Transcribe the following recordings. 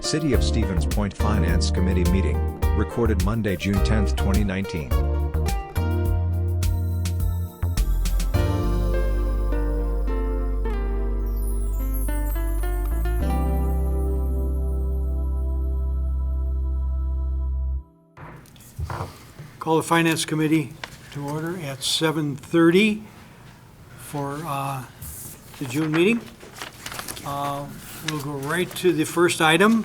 City of Stevens Point Finance Committee meeting, recorded Monday, June 10, 2019. Call the Finance Committee to order at 7:30 for the June meeting. We'll go right to the first item.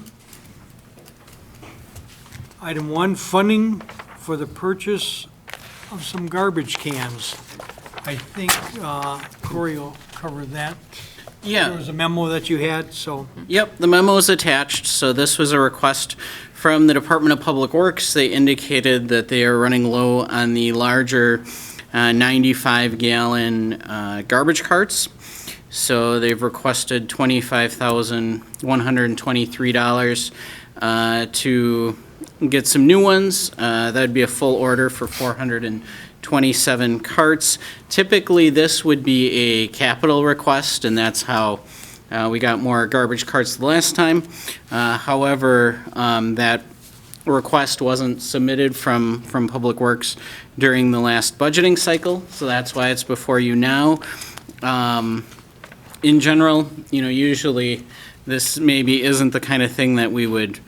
Item 1, funding for the purchase of some garbage cans. I think Corey will cover that. Yeah. There was a memo that you had, so. Yep, the memo is attached. So this was a request from the Department of Public Works. They indicated that they are running low on the larger 95-gallon garbage carts. So they've requested $25,123 to get some new ones. That'd be a full order for 427 carts. Typically, this would be a capital request, and that's how we got more garbage carts the last time. However, that request wasn't submitted from Public Works during the last budgeting cycle, so that's why it's before you now. In general, usually this maybe isn't the kind of thing that we would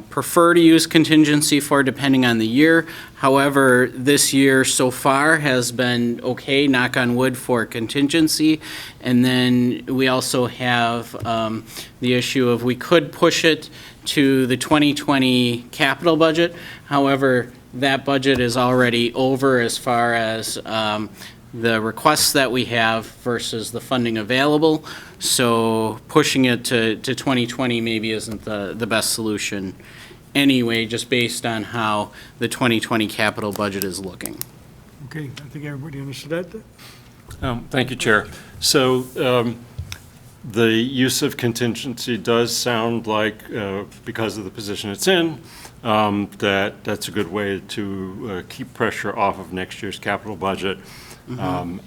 prefer to use contingency for depending on the year. However, this year so far has been okay, knock on wood, for contingency. And then we also have the issue of we could push it to the 2020 capital budget. However, that budget is already over as far as the requests that we have versus the funding available. So pushing it to 2020 maybe isn't the best solution anyway, just based on how the 2020 capital budget is looking. Okay, I think everybody understood that. Thank you, Chair. So the use of contingency does sound like, because of the position it's in, that's a good way to keep pressure off of next year's capital budget.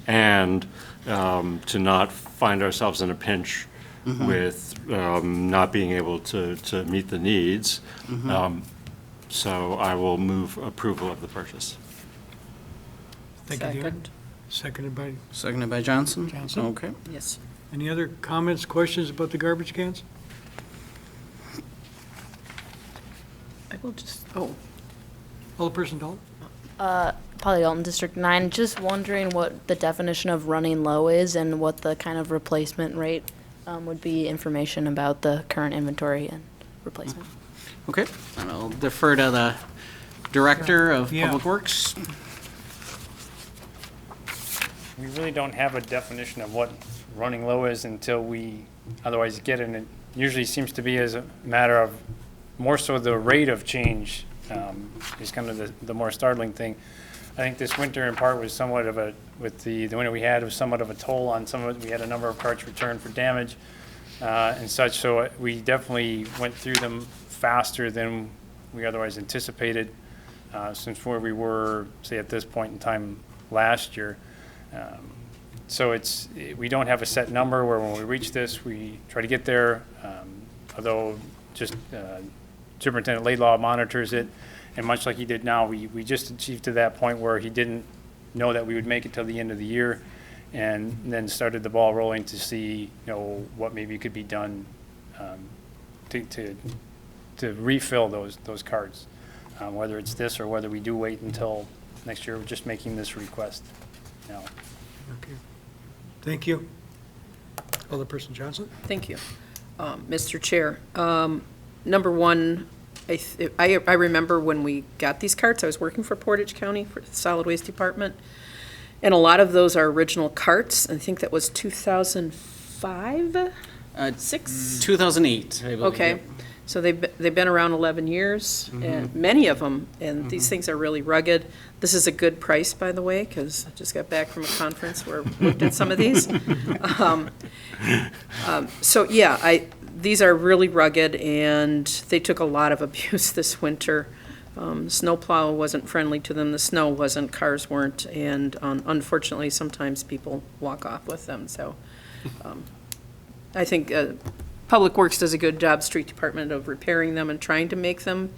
And to not find ourselves in a pinch with not being able to meet the needs. So I will move approval of the purchase. Thank you, Darren. Seconded by Seconded by Johnson? Johnson. Okay. Yes. Any other comments, questions about the garbage cans? I will just, Alderperson Dalton? Polly Dalton, District 9, just wondering what the definition of running low is and what the kind of replacement rate would be, information about the current inventory and replacement. Okay, and I'll defer to the Director of Yeah. Public Works. We really don't have a definition of what running low is until we otherwise get it. And it usually seems to be as a matter of more so the rate of change is kind of the more startling thing. I think this winter in part was somewhat of with the winter we had, was somewhat of a toll on some of it. We had a number of carts returned for damage and such. So we definitely went through them faster than we otherwise anticipated since where we were, say, at this point in time last year. So we don't have a set number where when we reach this, we try to get there, although just Superintendent Laidlaw monitors it, and much like he did now, we just achieved to that point where he didn't know that we would make it till the end of the year, and then started the ball rolling to see what maybe could be done to refill those carts, whether it's this or whether we do wait until next year. We're just making this request now. Okay. Thank you. Alderperson Johnson? thank you. Mr. Chair, number one, I remember when we got these carts, I was working for Portage County for the Solid Waste Department, and a lot of those are original carts. I think that was 2005, 6? 2008, I believe. Okay, so they've been around 11 years, and many of them, and these things are really rugged. This is a good price, by the way, because I just got back from a conference where we looked at some of these. So yeah, these are really rugged, and they took a lot of abuse this winter. Snowplow wasn't friendly to them, the snow wasn't, cars weren't, and unfortunately, sometimes people walk off with them. So I think Public Works does a good job, street department, of repairing them and trying to make them,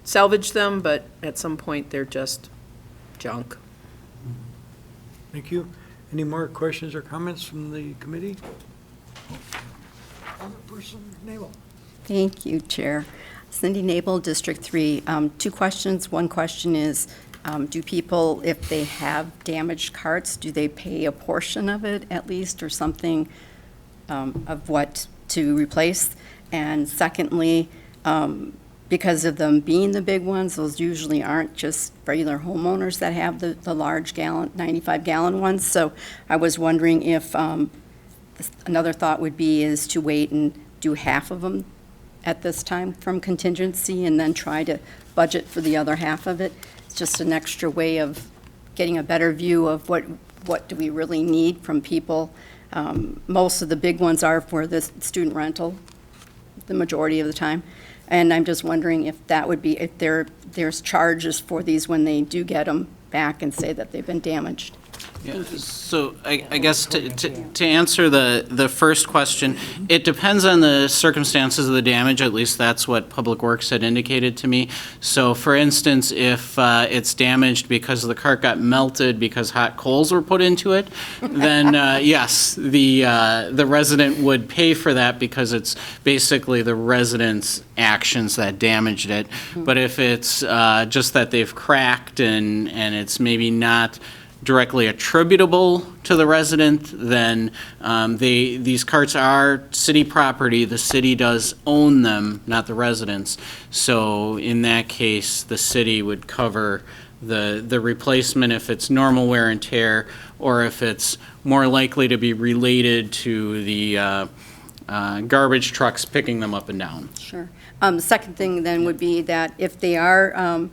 salvage them, but at some point, they're just junk. Thank you. Any more questions or comments from the committee? Alderperson Nabel. Thank you, Chair. Cindy Nabel, District 3. Two questions. One question is, do people, if they have damaged carts, do they pay a portion of it at least, or something of what to replace? And secondly, because of them being the big ones, those usually aren't just regular homeowners that have the large gallon, 95-gallon ones. So I was wondering if, another thought would be is to wait and do half of them at this time from contingency and then try to budget for the other half of it. It's just an extra way of getting a better view of what do we really need from people. Most of the big ones are for the student rental, the majority of the time. And I'm just wondering if that would be, if there's charges for these when they do get them back and say that they've been damaged. Yeah, so I guess to answer the first question, it depends on the circumstances of the damage, at least that's what Public Works had indicated to me. So for instance, if it's damaged because the cart got melted because hot coals were put into it, then yes, the resident would pay for that because it's basically the resident's actions that damaged it. But if it's just that they've cracked and it's maybe not directly attributable to the resident, then these carts are city property. The city does own them, not the residents. So in that case, the city would cover the replacement if it's normal wear and tear, or if it's more likely to be related to the garbage trucks picking them up and down. Sure. The second thing then would be that if they are,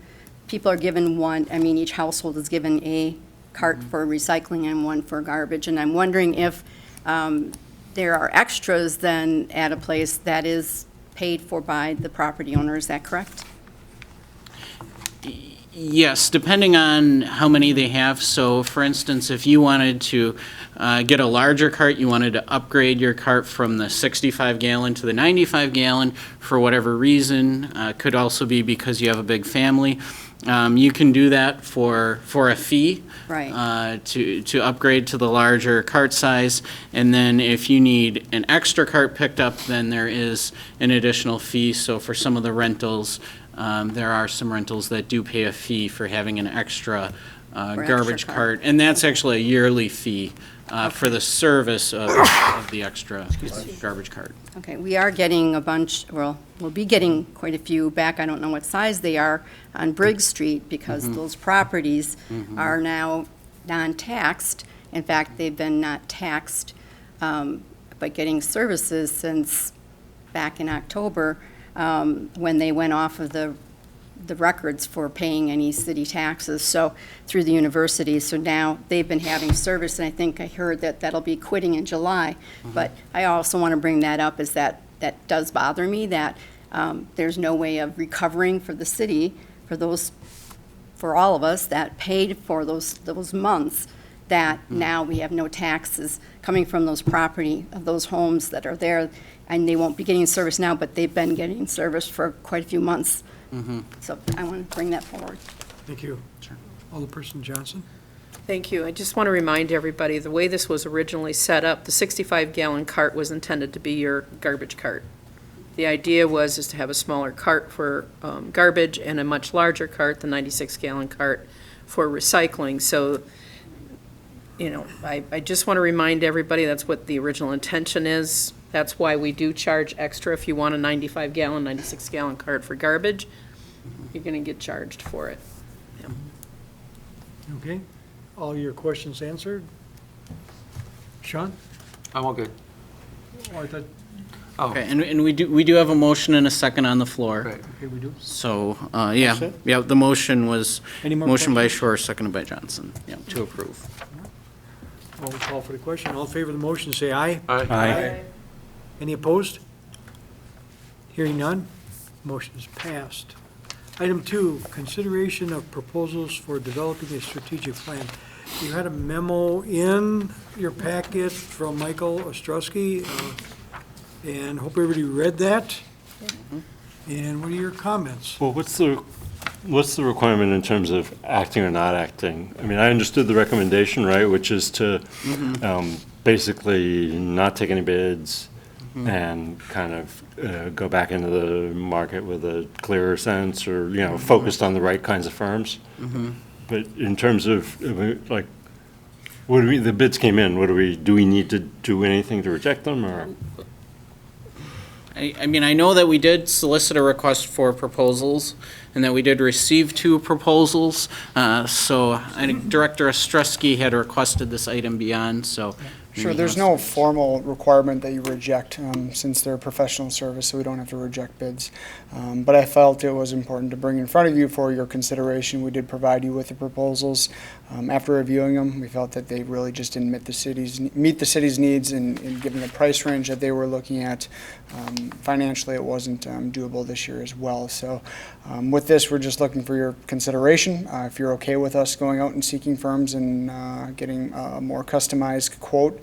people are given one, I mean, each household is given a cart for recycling and one for garbage, and I'm wondering if there are extras then at a place that is paid for by the property owner, is that correct? Yes, depending on how many they have. So for instance, if you wanted to get a larger cart, you wanted to upgrade your cart from the 65-gallon to the 95-gallon for whatever reason, could also be because you have a big family. You can do that for a fee. Right. To upgrade to the larger cart size. And then if you need an extra cart picked up, then there is an additional fee. So for some of the rentals, there are some rentals that do pay a fee for having an extra garbage cart. And that's actually a yearly fee for the service of the extra garbage cart. Okay, we are getting a bunch, well, we'll be getting quite a few back, I don't know what size they are, on Briggs Street, because those properties are now non-taxed. In fact, they've been not taxed, but getting services since back in October, when they went off of the records for paying any city taxes, so through the university. So now they've been having service, and I think I heard that that'll be quitting in July. But I also want to bring that up, is that does bother me, that there's no way of recovering for the city, for all of us that paid for those months, that now we have no taxes coming from those property, of those homes that are there, and they won't be getting service now, but they've been getting service for quite a few months. So I want to bring that forward. Thank you. Alderperson Johnson. Thank you. I just want to remind everybody, the way this was originally set up, the 65-gallon cart was intended to be your garbage cart. The idea is to have a smaller cart for garbage and a much larger cart, the 96-gallon cart, for recycling. So, you know, I just want to remind everybody that's what the original intention is. That's why we do charge extra. If you want a 95-gallon, 96-gallon cart for garbage, you're going to get charged for it. Yeah. Okay. All your questions answered? Sean? I'm all good. Oh, I thought, Okay, and we do have a motion and a second on the floor. Right. okay, we do. So, That's yeah, it? yeah, the motion was, Any more motion by questions? Shore, seconded by Johnson, yeah, to approve. Well, we'll call for the question. All in favor of the motion, say aye. Aye. Any opposed? Hearing none, motion is passed. Item 2, consideration of proposals for developing a strategic plan. You had a memo in your packet from Michael Ostrowski. and hope everybody read that. And what are your comments? Well, what's the requirement in terms of acting or not acting? I mean, I understood the recommendation, right, which is to basically not take any bids and kind of go back into the market with a clearer sense or, focused on the right kinds of firms. But in terms of, like, the bids came in, do we need to do anything to reject them, or? I mean, I know that we did solicit a request for proposals, and that we did receive 2 proposals. So I think Director Ostrowski had requested this item beyond, so. Sure, there's no formal requirement that you reject, since they're professional service, so we don't have to reject bids. But I felt it was important to bring in front of you for your consideration. We did provide you with the proposals. After reviewing them, we felt that they really just didn't meet the city's needs and given the price range that they were looking at. Financially, it wasn't doable this year as well. So with this, we're just looking for your consideration. If you're okay with us going out and seeking firms and getting a more customized quote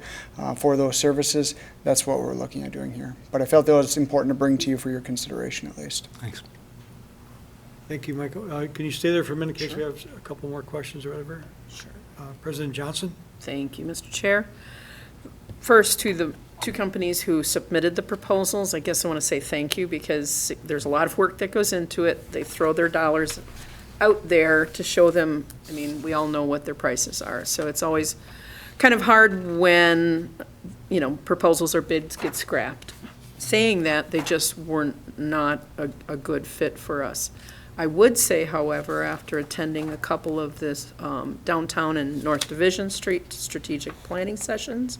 for those services, that's what we're looking at doing here. But I felt that it was important to bring to you for your consideration at least. Thanks. Thank you, Michael. Can you stay there for a minute in case we have a couple more questions or whatever? Sure. President Johnson? Thank you, Mr. Chair. First, to the 2 companies who submitted the proposals, I guess I want to say thank you because there's a lot of work that goes into it. They throw their dollars out there to show them, I mean, we all know what their prices are. So it's always kind of hard when, proposals or bids get scrapped. Saying that, they just were not a good fit for us. I would say, however, after attending a couple of this downtown and North Division Street strategic planning sessions,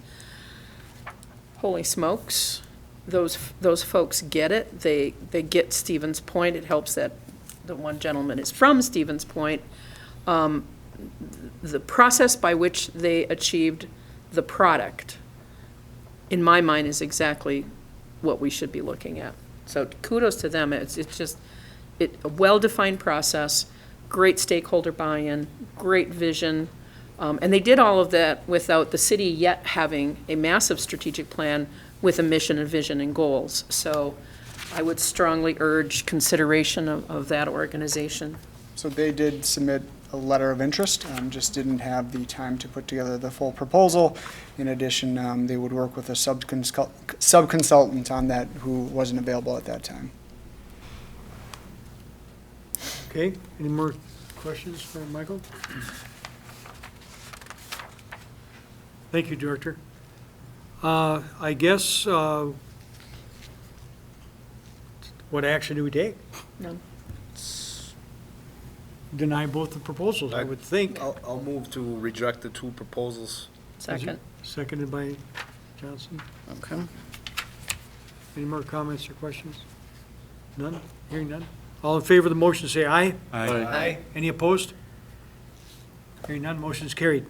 holy smokes, those folks get it. They get Stevens Point. It helps that the one gentleman is from Stevens Point. The process by which they achieved the product, in my mind, is exactly what we should be looking at. So kudos to them. It's just a well-defined process, great stakeholder buy-in, great vision. And they did all of that without the city yet having a massive strategic plan with a mission and vision and goals. So I would strongly urge consideration of that organization. So they did submit a letter of interest, just didn't have the time to put together the full proposal. In addition, they would work with a sub-consultant on that who wasn't available at that time. Okay, any more questions for Michael? Thank you, Director. I guess, what action do we take? None. Deny both the proposals, I would think. I'll move to reject the 2 proposals. Second. Seconded by Johnson. Okay. Any more comments or questions? None? Hearing none? All in favor of the motion, say aye. Aye. Any opposed? Hearing none, motion is carried.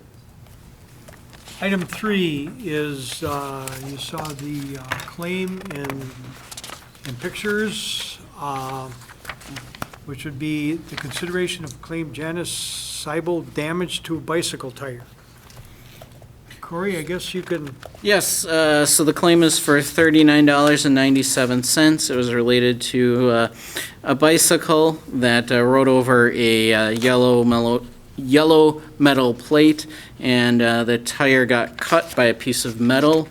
Item 3 is, you saw the claim in pictures, which would be the consideration of claim Janice Seibel damage to a bicycle tire. Corey, I guess you can, Yes, so the claim is for $39.97. It was related to a bicycle that rode over a yellow metal plate, and the tire got cut by a piece of metal.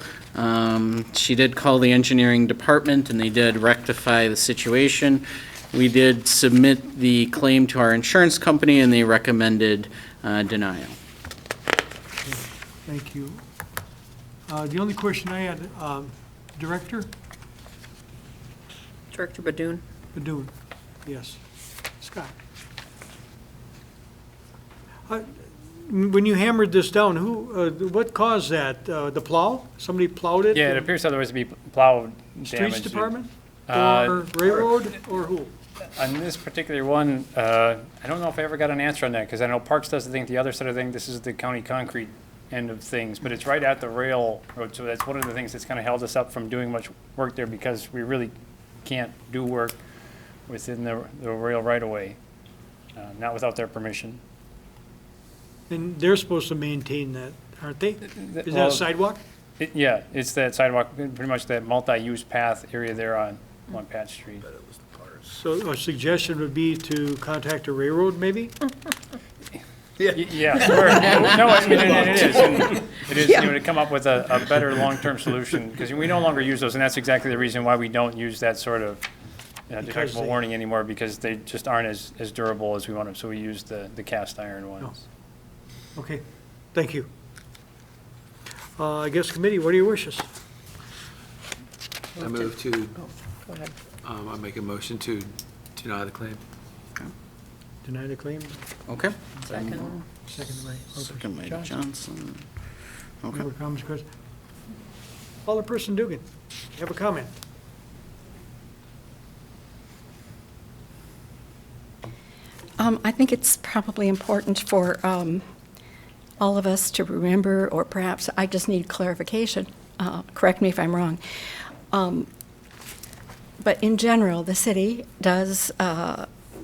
She did call the engineering department, and they did rectify the situation. We did submit the claim to our insurance company, and they recommended denial. thank you. The only question I had, Director Director Badoon? Badun, yes. Scott? When you hammered this down, what caused that? The plow? Somebody plowed it? Yeah, it appears otherwise to be plow damage. Streets Department? Uh, Or railroad, or who? On this particular one, I don't know if I ever got an answer on that, because I know Parks does the other side of things, this is the county concrete end of things, but it's right at the railroad, so that's one of the things that's kind of held us up from doing much work there, because we really can't do work within the rail right-of-way, not without their permission. And they're supposed to maintain that, aren't they? Is that Well, a sidewalk? Yeah, it's that sidewalk, pretty much that multi-use path area there on Pat Street. So a suggestion would be to contact the railroad, maybe? Yeah, sure. No, I mean, and it is, and it is, you know, to come up with a better long-term solution, because we no longer use those, and that's exactly the reason why we don't use that sort of detectable they- warning anymore, because they just aren't as durable as we want them, so we use the cast iron ones. Okay, thank you. I guess committee, what are your wishes? I move to, Go ahead. I make a motion to deny the claim. Deny the claim? Okay. Second. Second by Johnson. Johnson. Okay. Other comments, questions? Alderperson Dugan, you have a comment? I think it's probably important for all of us to remember, or perhaps I just need clarification. Correct me if I'm wrong. But in general, the city does,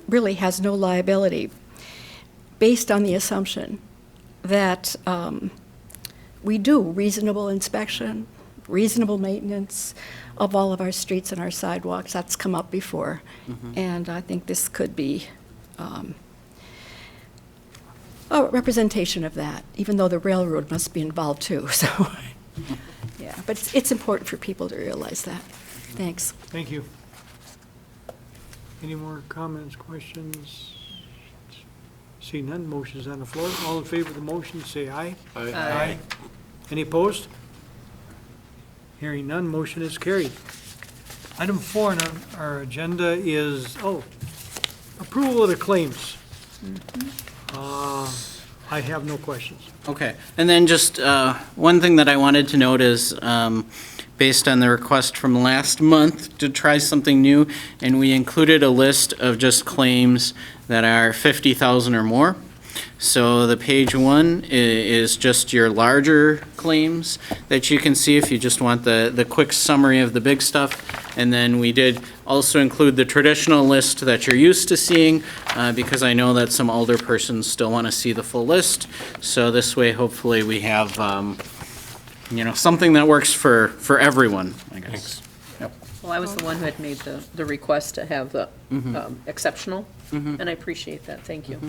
really has no liability based on the assumption that we do reasonable inspection, reasonable maintenance of all of our streets and our sidewalks. That's come up before. And I think this could be a representation of that, even though the railroad must be involved too, so, yeah. But it's important for people to realize that. Thanks. Thank you. Any more comments, questions? See none, motion's on the floor. All in favor of the motion, say aye. Aye. Any opposed? Hearing none, motion is carried. Item 4 on our agenda is, approval of the claims. I have no questions. Okay, and then just one thing that I wanted to note is, based on the request from last month to try something new, and we included a list of just claims that are 50,000 or more. So the page 1 is just your larger claims that you can see if you just want the quick summary of the big stuff. And then we did also include the traditional list that you're used to seeing, because I know that some older persons still want to see the full list. So this way, hopefully, we have, something that works for everyone, I guess. Yep. Well, I was the one who had made the request to have the exceptional, and I appreciate that, thank you.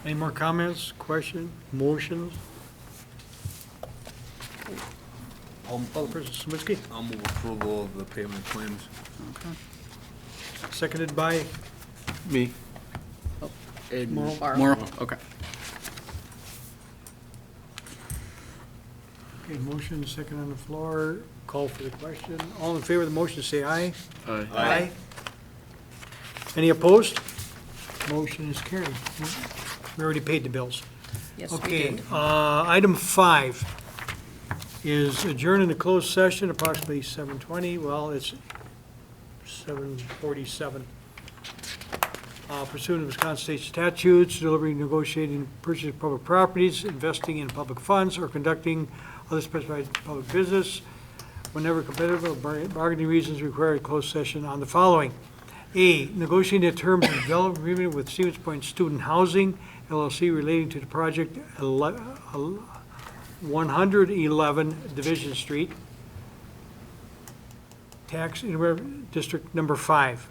Any more comments, questions, motions? Alderperson Swinsky, I'll move approval of the payment claims. seconded by Me. Morrow. More, okay. Okay, motion, second on the floor. Call for the question. All in favor of the motion, say aye. Aye. Aye. Any opposed? Motion is carried. We already paid the bills. Yes, we Okay, did. item 5 is adjourn into closed session approximately 7:20. Well, it's 7:47. Pursuant to Wisconsin State statutes, delivering, negotiating, purchasing public properties, investing in public funds, or conducting other specified public business whenever competitive or bargaining reasons require a closed session on the following. A, negotiating the terms of development agreement with Stevens Point Student Housing LLC relating to the project 111 Division Street, tax district number 5.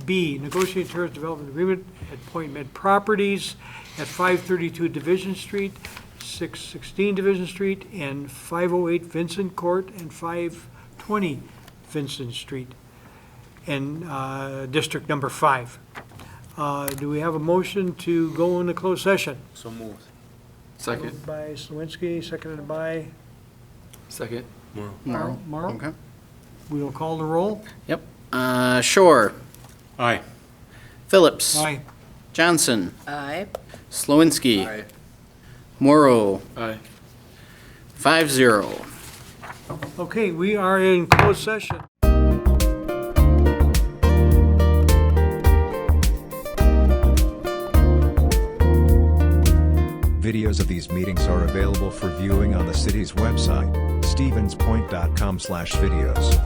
B, negotiating terms of development agreement at Point Med Properties at 532 Division Street, 616 Division Street, and 508 Vincent Court, and 520 Vincent Street, and district number 5. Do we have a motion to go into closed session? So moved. Second. Moved by Slawinski, seconded by Second. Morrow. Okay. We will call the roll. Yep. Shore, Aye. Phillips, Aye. Johnson, Aye. Slawinski, Aye. Morrow, Aye. 5-0. Okay, we are in closed session. Videos of these meetings are available for viewing on the city's website, stevenspoint.com/videos.